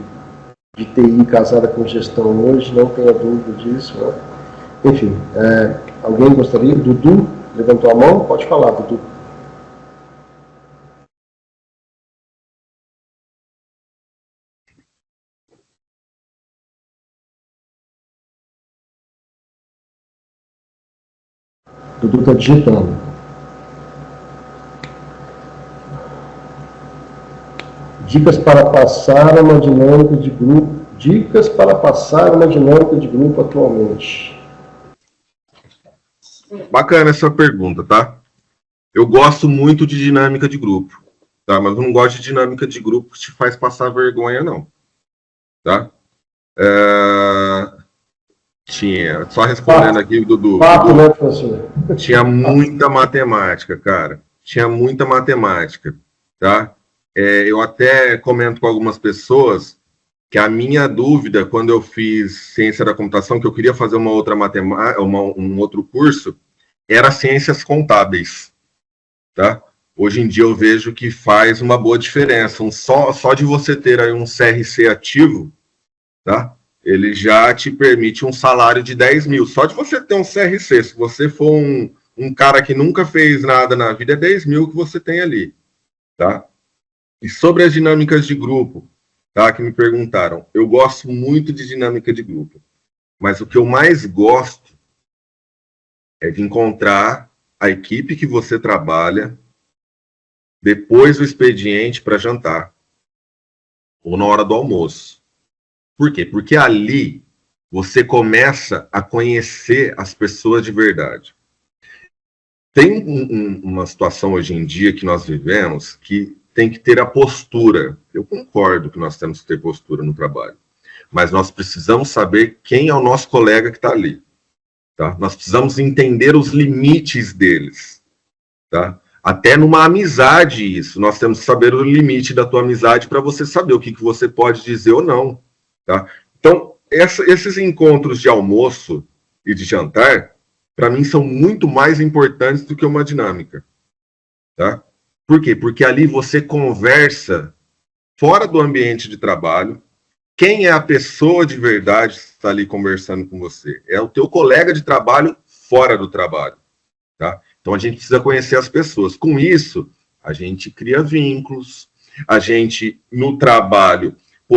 TI casada com gestão hoje, não tenha dúvida disso. Né? Enfim, alguém gostaria? Dudu levantou a mão? Pode falar, Dudu. Dudu está digitando. Dicas para passar uma dinâmica de grupo. Dicas para passar uma dinâmica de grupo atualmente. Bacana essa pergunta, tá? Eu gosto muito de dinâmica de grupo, tá? Mas eu não gosto de dinâmica de grupo que te faz passar vergonha, não. Tá? Tinha, só respondendo aqui, Dudu. Fato, né, professor? Tinha muita matemática, cara. Tinha muita matemática, tá? Eu até comento com algumas pessoas que a minha dúvida, quando eu fiz ciência da computação, que eu queria fazer uma outra matemática, um outro curso, era ciências contábeis, tá? Hoje em dia eu vejo que faz uma boa diferença. Só de você ter aí um CRC ativo, tá? Ele já te permite um salário de 10 mil. Só de você ter um CRC, se você for um cara que nunca fez nada na vida, é 10 mil que você tem ali, tá? E sobre as dinâmicas de grupo, tá? Que me perguntaram. Eu gosto muito de dinâmica de grupo. Mas o que eu mais gosto é de encontrar a equipe que você trabalha depois do expediente para jantar. Ou na hora do almoço. Por quê? Porque ali você começa a conhecer as pessoas de verdade. Tem uma situação hoje em dia que nós vivemos que tem que ter a postura. Eu concordo que nós temos que ter postura no trabalho. Mas nós precisamos saber quem é o nosso colega que está ali. Tá? Nós precisamos entender os limites deles. Tá? Até numa amizade isso. Nós temos que saber o limite da tua amizade para você saber o que você pode dizer ou não. Tá? Então, esses encontros de almoço e de jantar, para mim, são muito mais importantes do que uma dinâmica. Tá? Por quê? Porque ali você conversa fora do ambiente de trabalho. Quem é a pessoa de verdade que está ali conversando com você? É o teu colega de trabalho fora do trabalho. Tá? Então, a gente precisa conhecer as pessoas. Com isso, a gente cria vínculos. A gente, no trabalho,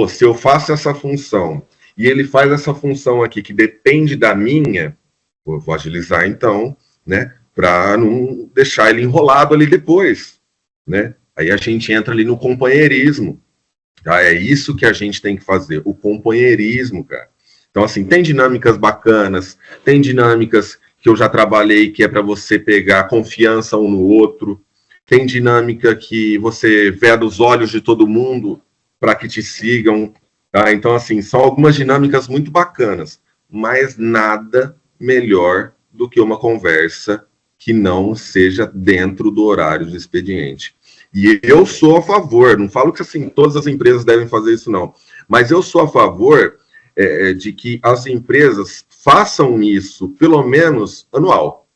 se eu faço essa função e ele faz essa função aqui que depende da minha, eu vou agilizar então, né? Para não deixar ele enrolado ali depois, né? Aí a gente entra ali no companheirismo. Tá? É isso que a gente tem que fazer, o companheirismo, cara. Então, assim, tem dinâmicas bacanas, tem dinâmicas que eu já trabalhei que é para você pegar confiança um no outro, tem dinâmica que você vê dos olhos de todo mundo para que te sigam, tá? Então, assim, são algumas dinâmicas muito bacanas, mas nada melhor do que uma conversa que não seja dentro do horário do expediente. E eu sou a favor, não falo que assim, todas as empresas devem fazer isso, não, mas eu sou a favor de que as empresas façam isso, pelo menos, anual.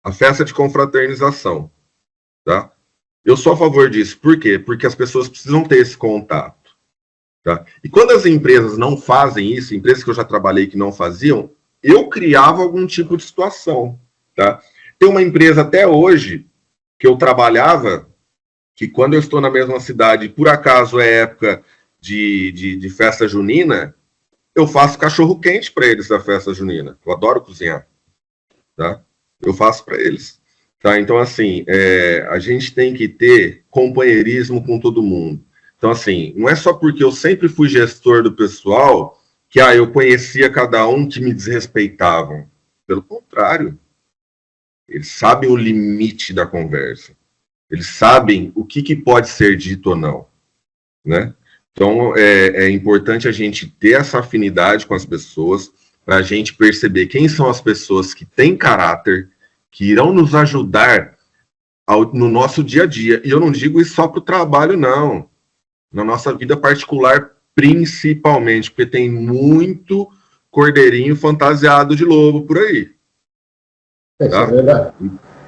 A festa de confraternização, tá? Eu sou a favor disso. Por quê? Porque as pessoas precisam ter esse contato. Tá? E quando as empresas não fazem isso, empresas que eu já trabalhei que não faziam, eu criava algum tipo de situação. Tá? Tem uma empresa até hoje que eu trabalhava, que quando eu estou na mesma cidade, por acaso é época de festa junina, eu faço cachorro quente para eles da festa junina. Eu adoro cozinhar. Tá? Eu faço para eles. Tá? Então, assim, a gente tem que ter companheirismo com todo mundo. Então, assim, não é só porque eu sempre fui gestor do pessoal que eu conhecia cada um que me desrespeitavam. Pelo contrário. Eles sabem o limite da conversa. Eles sabem o que pode ser dito ou não. Né? Então, é importante a gente ter essa afinidade com as pessoas, para a gente perceber quem são as pessoas que têm caráter, que irão nos ajudar no nosso dia a dia. E eu não digo isso só para o trabalho, não. Na nossa vida particular, principalmente, porque tem muito cordeirinho fantasiado de lobo por aí. Tá? Isso é verdade.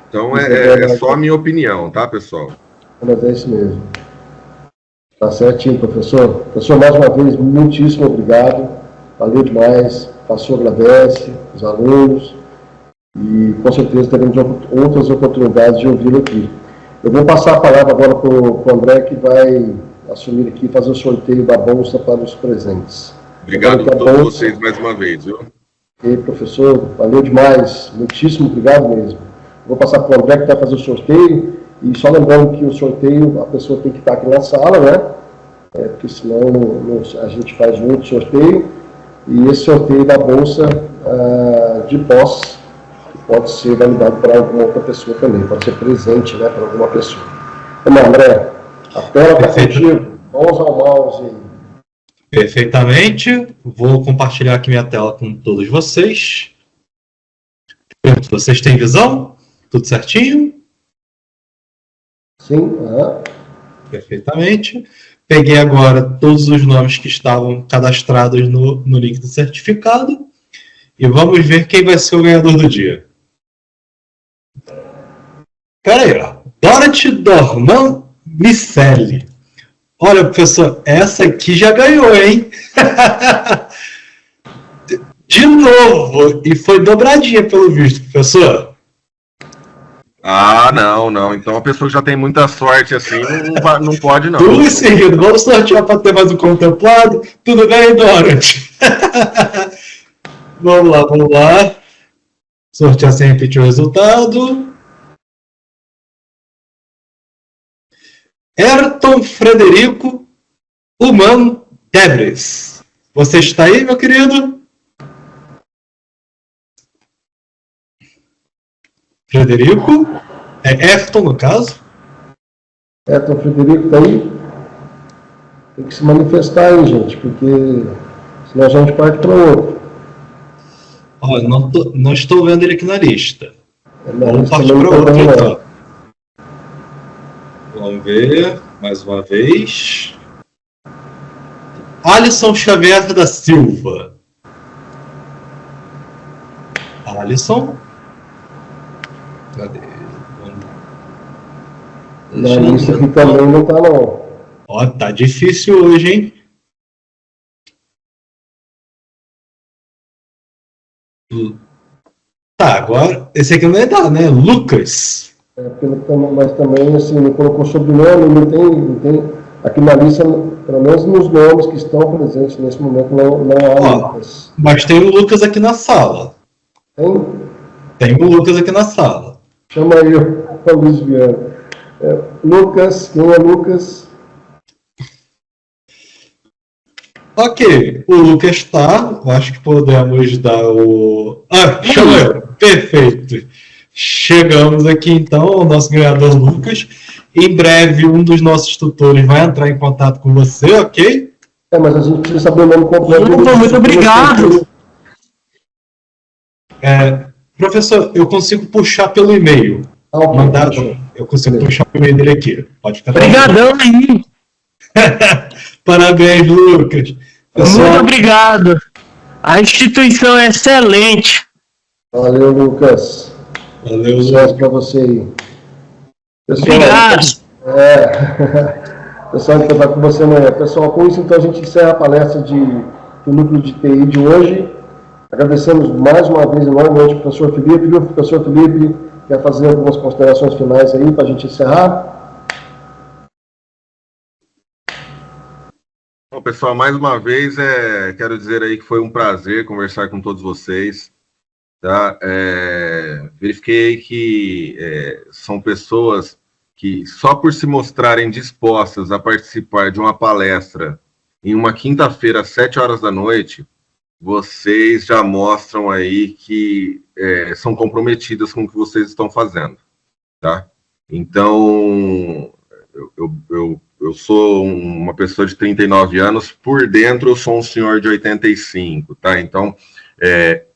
Então é só a minha opinião, tá, pessoal? Mas é isso mesmo. Tá certinho, professor. Professor, mais uma vez, muitíssimo obrigado. Valeu demais. O pastor agradece, os alunos. E com certeza teremos outras oportunidades de ouvi-lo aqui. Eu vou passar a palavra agora para o André, que vai assumir aqui e fazer o sorteio da bolsa para os presentes. Obrigado a todos vocês mais uma vez, viu? E professor, valeu demais. Muitíssimo obrigado mesmo. Vou passar para o André, que vai fazer o sorteio. E só lembrando que o sorteio, a pessoa tem que estar aqui na sala, né? Porque senão a gente faz um outro sorteio. E esse sorteio da bolsa de pós, que pode ser validado para alguma outra pessoa também, pode ser presente, né, para alguma pessoa. Vamos lá, André, a tela está contigo. Mãos ao mouse. Perfeitamente. Vou compartilhar aqui minha tela com todos vocês. Vocês têm visão? Tudo certinho? Sim. Perfeitamente. Peguei agora todos os nomes que estavam cadastrados no link do certificado e vamos ver quem vai ser o ganhador do dia. Espera aí, ó. Dorothy Dorman Micelli. Olha, professor, essa aqui já ganhou, hein? De novo! E foi dobradinha, pelo visto, professor. Ah, não. Então a pessoa que já tem muita sorte assim, não pode, não. Tudo seguido. Vamos sortear para ter mais um contemplado. Tudo bem, Dorothy? Vamos lá. Sortear sem repetir o resultado. Ayrton Frederico Human Debres. Você está aí, meu querido? Frederico? É Ayrton, no caso? Ayrton Frederico está aí? Tem que se manifestar aí, gente, porque senão a gente parte para outro. Olha, não estou vendo ele aqui na lista. Vamos partir também para outro, também então. Vamos ver, mais uma vez. Alisson Xavier da Silva. Alisson? Cadê? Na lista aqui também não está, não. Ó, tá difícil hoje, hein? Tá, agora, esse aqui não é dar, né? Lucas. Mas também, assim, não colocou sobrenome, não tem. Aqui na lista, pelo menos nos nomes que estão presentes nesse momento, não há Lucas. Mas tem o Lucas aqui na sala. Tem o Lucas aqui na sala. Chama aí o Luiz Viana. Lucas, quem é Lucas? Ok, o Lucas está. Eu acho que podemos dar o. Chama eu. Perfeito. Chegamos aqui então ao nosso ganhador Lucas. Em breve, um dos nossos tutores vai entrar em contato com você, ok? Mas a gente precisa saber o nome completo. Muito obrigado. Professor, eu consigo puxar pelo e-mail. Okay, eu consigo puxar pelo e-mail dele aqui. Pode ficar. Obrigadão aí. Parabéns, Lucas. Pessoal, muito obrigado. A instituição é excelente. Valeu, Lucas. Valeu, sucesso para você aí. Pessoal, obrigado. Pessoal, que vai com você, né? Pessoal, com isso, então, a gente encerra a palestra do Núcleo de TI de hoje. Agradecemos mais uma vez enormemente ao professor Felipe. O professor Felipe quer fazer algumas considerações finais aí para a gente encerrar. Bom, pessoal, mais uma vez, quero dizer aí que foi um prazer conversar com todos vocês. Tá? Verifiquei que são pessoas que, só por se mostrarem dispostas a participar de uma palestra em uma quinta-feira, às 7 horas da noite, vocês já mostram aí que são comprometidas com o que vocês estão fazendo. Tá? Então, eu sou uma pessoa de 39 anos, por dentro eu sou um senhor de 85, tá? Então,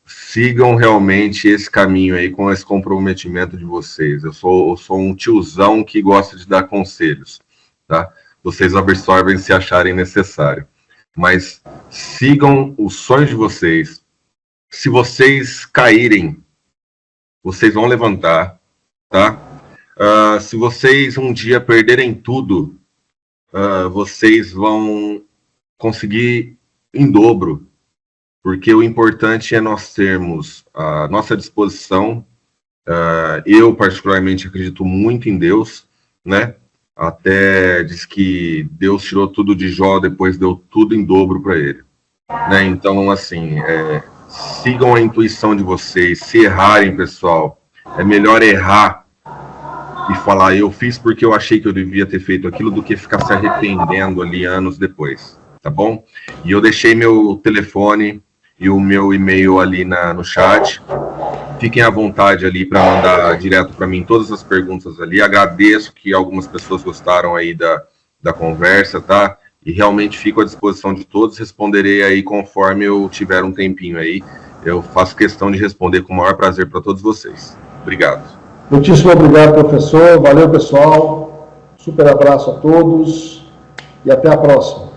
sigam realmente esse caminho aí com esse comprometimento de vocês. Eu sou um tiozão que gosta de dar conselhos, tá? Vocês absorvem se acharem necessário. Mas sigam os sonhos de vocês. Se vocês caírem, vocês vão levantar, tá? Se vocês um dia perderem tudo, vocês vão conseguir em dobro, porque o importante é nós termos a nossa disposição. Eu, particularmente, acredito muito em Deus, né? Até diz que Deus tirou tudo de Jó, depois deu tudo em dobro para ele, né? Então, assim, sigam a intuição de vocês. Se errarem, pessoal, é melhor errar e falar, eu fiz porque eu achei que eu devia ter feito aquilo, do que ficar se arrependendo ali anos depois, tá bom? E eu deixei meu telefone e o meu e-mail ali no chat. Fiquem à vontade ali para mandar direto para mim todas as perguntas ali. Agradeço que algumas pessoas gostaram aí da conversa, tá? E realmente fico à disposição de todos. Responderei aí conforme eu tiver um tempinho aí. Eu faço questão de responder com o maior prazer para todos vocês. Obrigado. Muitíssimo obrigado, professor. Valeu, pessoal. Super abraço a todos e até a próxima.